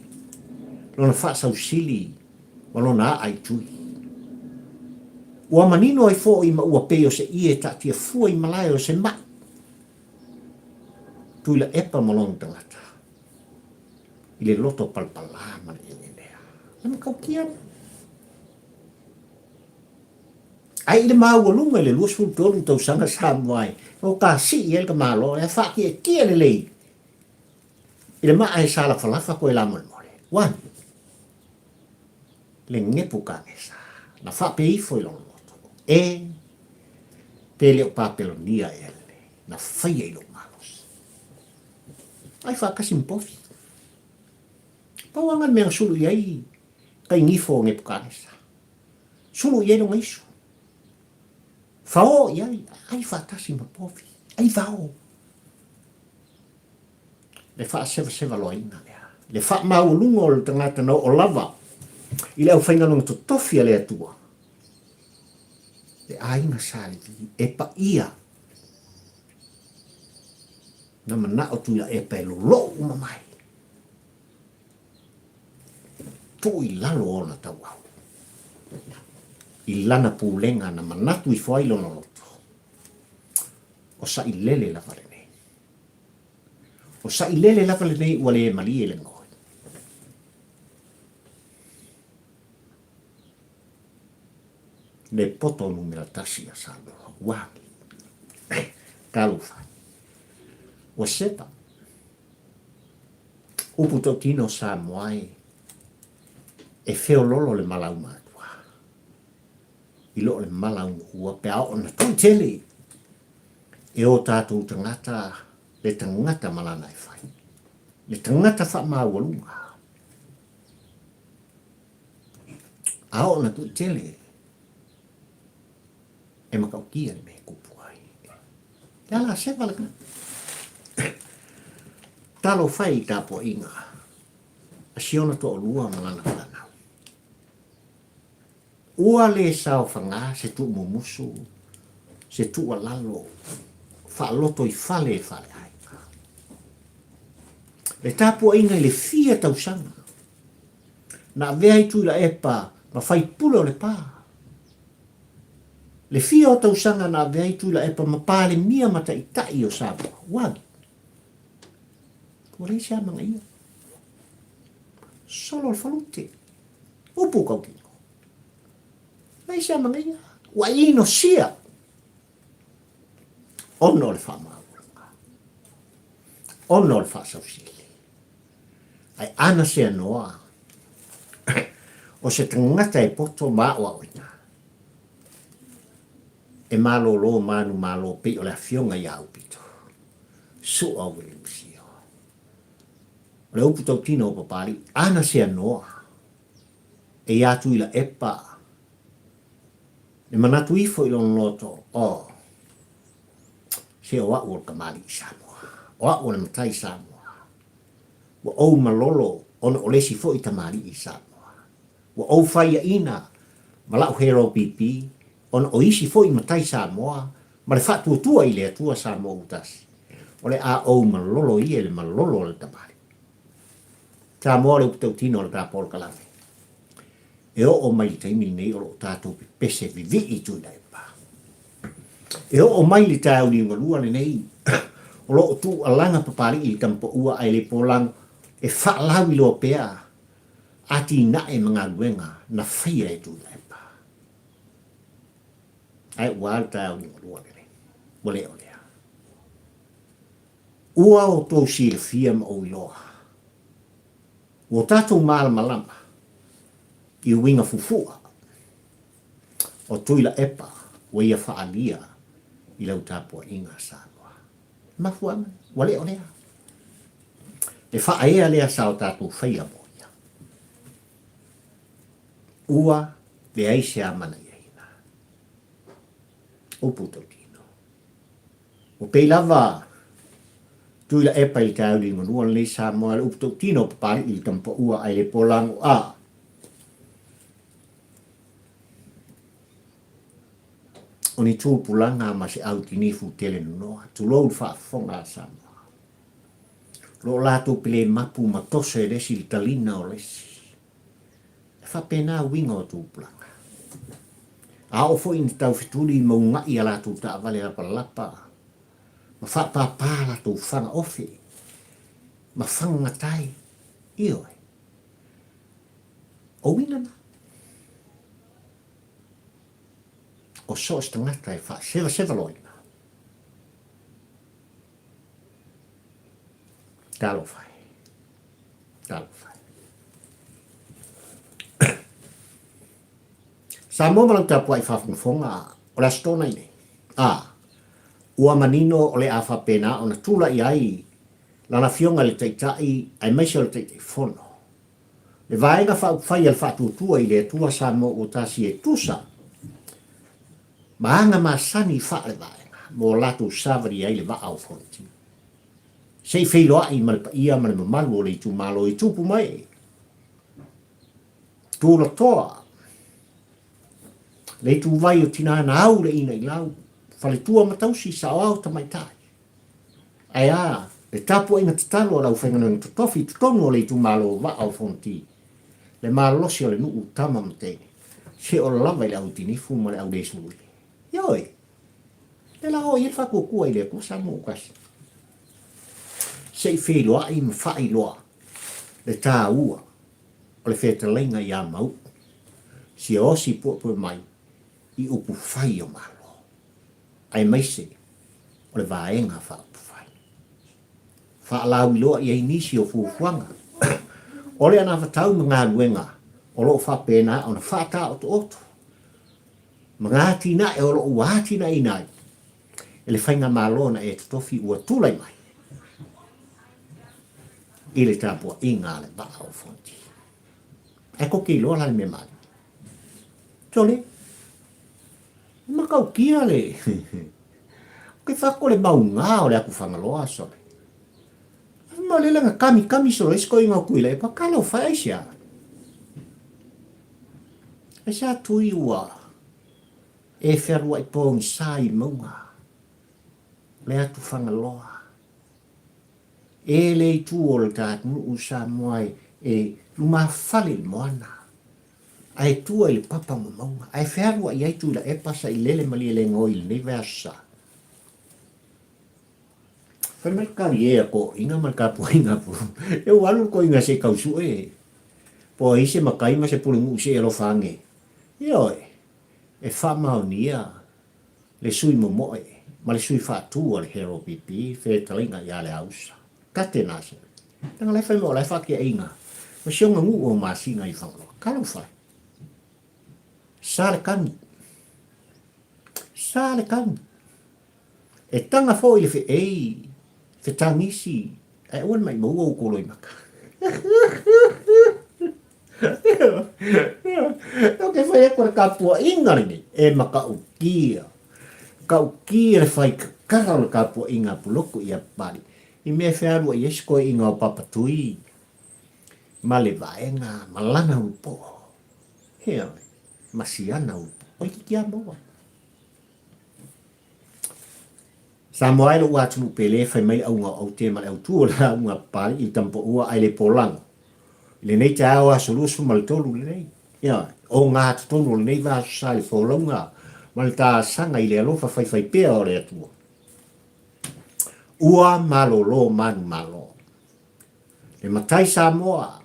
Lona whaasau sili. Malona ai tui. Ua manino ai fo i maua peo se ie tatia fua i malai o se ma. Tuila epa malong tangata. I le loto palpala mana i nea. Lama kau kiana. Ai le maua lunga le luas fulu tolu tau sanga Samoa. O ka si i elka malo. E whaki e kia le lei. I le maa e sala falafa ko e lamon mole. Wan. Le ngepu kangesa. Na whape ifo i longo. E pele o papelonia ele na whaia i lo malos. Ai whakasi mpofi. Pauangan mea sulu iai kai ngifo o ngepu kanesa. Sulu iai no ngaisu. Whao iai, ai whakasi mpofi. Ai whao. Le Faasevaloaina lea. Le whaamaulunga o le tangata no o lava. I leo whainganong to tofi a lea tua. E aina sali e pa ia na mana o tuila e pa lo umamai tu i lalo ona tau au i lana pulenga na manatu i foailo no loto o Sailele la vale nei o Sailele la vale nei ua le Malielegaoi le poto numera tasi a Samoa. Wangi. Kalufai. O sepa. Uputo tino Samoa e feo lolo le malau matua. I lo le malau ua pe ao na tele. E o tātou tangata, le tangata malana e whai. Le tangata wha mawalunga. Ao na tele. E makau kia me kupu ai. Yala se valaka. Talo fai tapo inga. A siona to lua malana malana. Ua le sao whanga se tu mumusu. Se tu alalo. Wha loto i fale ai. Le tapo inga i le fia tausanga. Na vea i tu la epa. Ma fai pulo le paa. Le fia o tausanga na vei tula e pa mapale mia mata i tai o Samoa. Wagi. Kua rei sea manga ia. Solo al falute. Upu kau kino. Rei sea manga ia. Wa ino sia. Ono le whamawurunga. Ono le whasausili. Ai ana sea noa. O se tangata e poto maua oina. E Malolo Manumalo pe o le afionga i Aupito. Su au le musio. O le upu tau tino o papali, ana se anoa. E atu i la epa, E manatu ifo ilon loto, se o a'u o kamali i Samoa. O a'u o le matai Samoa. Wa ou malolo, ono o lesi fo i tamali i Samoa. Wa ou whaia ina, malau hero pipi, ono o isi fo i matai Samoa, ma le whātua tua i le atua Samoa utasi. O le a ou malolo i le malolo le tamali. Samoa le upitau tino le tāpolo kalame. E o mai taimi nei o tātou pese vivi i tui na epa. E o mai li tāu ni ngalua le nei, o lo tu alanga papari i tampo ua ai le polang, e whaalau i lo pea, ati na e mga luenga na whaia e tui na epa. Ai ua tāu ni ngalua le nei, wale o lea. Ua o tō sile fiam o iloa. O tātou māla malama, i winga Fufu'a, o tuila epa, o ia whaalia, i lau tāpua inga Samoa. Mafuanga, wale o lea. E whaea lea sao tātou whaia moia. Ua, le aise a mana iaina. Aupito tino. O peilava, tuila epa i tāuri ngonua le Samoa, le Aupito tino papari i tampa ua ai le polango a. O ni tūpulanga ma se au tinifu tele noa, tu lou whaafonga Samoa. Lo lato pele mapu matose resi li talina o lesi. E whapena winga o tūpulanga. A ofo in tau fituli maunga i a lato ta avale la palapa. Ma whapapala tō whanga ofe. Ma whanga tai. Ioi. O winana. O so stangata e Faasevaloaina. Talo fai. Talo fai. Samoa malang tapua i whafunfonga o la stona ine. Ua manino o le a whapena o na tula i ai lana fionga le teitai ai maise o le teitai fono. Le vaenga whai al whatutua i le tua Samoa o tasi e tusa. Maanga masani whaale vaenga, mo latu savari ai le va au fonti. Sei whailoa i malpa ia male mamalu o le tu malo i tupu mai. Tūra toa. Le tu vai o tina na au le ina i lau. Whale tua matausi sa o au tamaitai. Ai le tapu inga tatalo o lau whaingana ng tutofi tutonu o le tu malo va au fonti. Le malosi o le nuu tama matene. Se o lava i le au tinifu ma le au le sului. Ioi, le la o i whakukua i le kusa mō kasi. Sei wheloa i mwhai loa, le tā ua, o le whetalenga i a mau. Si osi puapua mai, i upu whai o malo. Ai maise, o le vaenga whaupu whai. Whaalau i loa i ei nisi o fufuanga. O le ana whatau mga luenga, o lo whapena o na whata o to oto. Mga tina e olo ua tina i nai. E le whainga malona e tofi ua tulai mai. I le tāpua inga le baka o fonti. E koke i loa le me mali. Tole. Makau kia le. Ke whako le maunga o le aku whangaloa sole. Ma le langa kami solo isko inga kuila e pakalo whaisia. E sa tui ua. E wherua i pōngi sai maunga. Le atu whangaloa. E le tu o le tātunu u Samoa e luma whale moana. Ai tua i le papa mo maunga. Ai wherua i aitu la e pasa i lele Malielegaoi le nei versa. Whai mai kari ea ko inga mai ka inga pu. E walu ko inga se kausu e. Po i se makaima se pulingu se elo whange. Ioi. E whamaunia le sui momoe, ma le sui whātua le hero pipi, whetalinga i ale ausa. Kate nase. Tanga le whaimo le whakia inga. Ma sionga ngu o masinga i whangaloa. Kalau whai. Sāle kani. Sāle kani. E tanga fo i le whe tangisi. E oan mai maua o koloi maka. No ke fai ko ka pua inga ni e maka ukia. Ka ukia fai ka ka pua inga puloko ia pali. I me fe aru i esko inga o papatui. Ma le vaenga malana upo. Hea, masiana upo. Oi ki kia moa. Samoa lo watu pele fai mai au nga au te ma au tu la nga pali i tampo ua ai le polango. Le nei te awa solusu mal tolu le nei. Ia, o ngā tonu le nei vā sali fōlaunga. Mal tā sanga i le alofa fai fai pēa o le atua. Ua malolo manumalo. Le matai Samoa.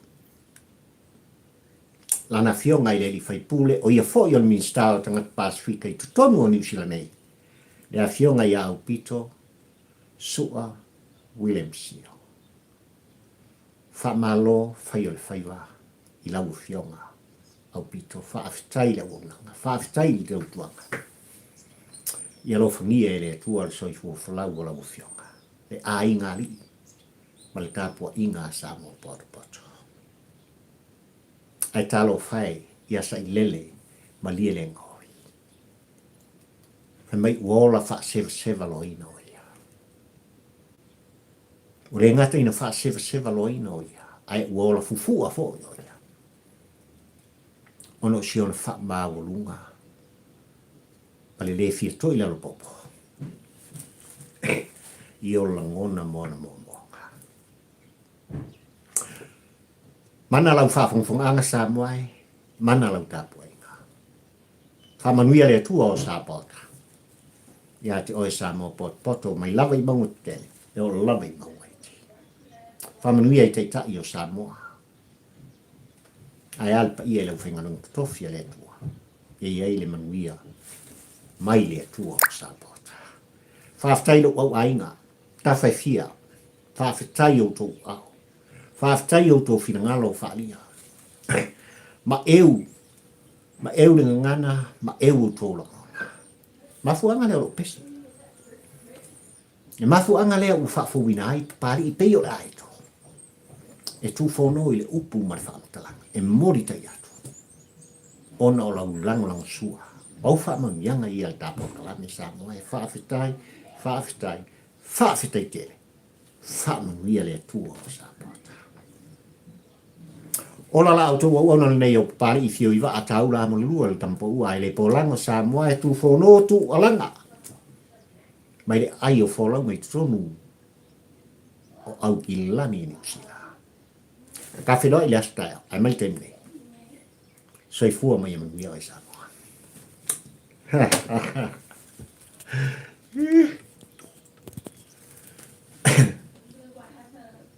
Lana fionga i le li fai pule o ia fo i on minsta o tangat Pasifika i tutonu o New Zealand nei. Le a fionga i Aupito, Fufu'a, Williamsio. Malo fai o le faiwa i lau fionga. Aupito whaafitai le wonanga, whaafitai i te utuanga. Ia lo fangia e le atua le soifu o whalau o lau fionga. Le a inga li, ma le tāpua inga Samoa poto. Ai talo fai, ia Sailele, Malielegaoi. He mai uola Faasevaloaina o ia. O le ngata ina Faasevaloaina o ia. Ai uola Fufu'a fo o ia. Ono si ona wha māwolunga. Pale le fia toi lalo popo. I o langona moana moanga. Mana lau whawhongwhonganga Samoa e, mana lau tāpua inga. Whamanuia le tua o Sāpota. Ia te oe Samoa poto, mai lawa i maunga tele. E o lawa i maunga i te. Whamanuia i te tai o Samoa. Ai alpa ia lau whenganong tofia le tua. E iei le manuia mai le tua o Sāpota. Whawhtai lo au ainga, tawhai fia, whawhtai o tō au. Whaafitai o tō whingalo o whaalia. Ma eu le ngana, ma eu o tō langona. Ma fuanga leo lo pesi. E ma fuanga leo u whaafuwina ai, pari i peo le aito. E tū whono i le upu ma le whaamatalanga. E mori tai atu. Ona o lau langolango sua. Au whaamamianga i al tāpō kalame Samoa. E whaafitai tele. Whaamanuia le tua o Samoa. Ola la auto wa ona nei o pari i fio iwa atau la mo lua le tampo ua le polango Samoa e tu fono tu alanga. Mai le ai o fola mai tonu o au ki lani ni sila. Ka fino i lasta ai mai temne. Soi fua mai mo ia Samoa.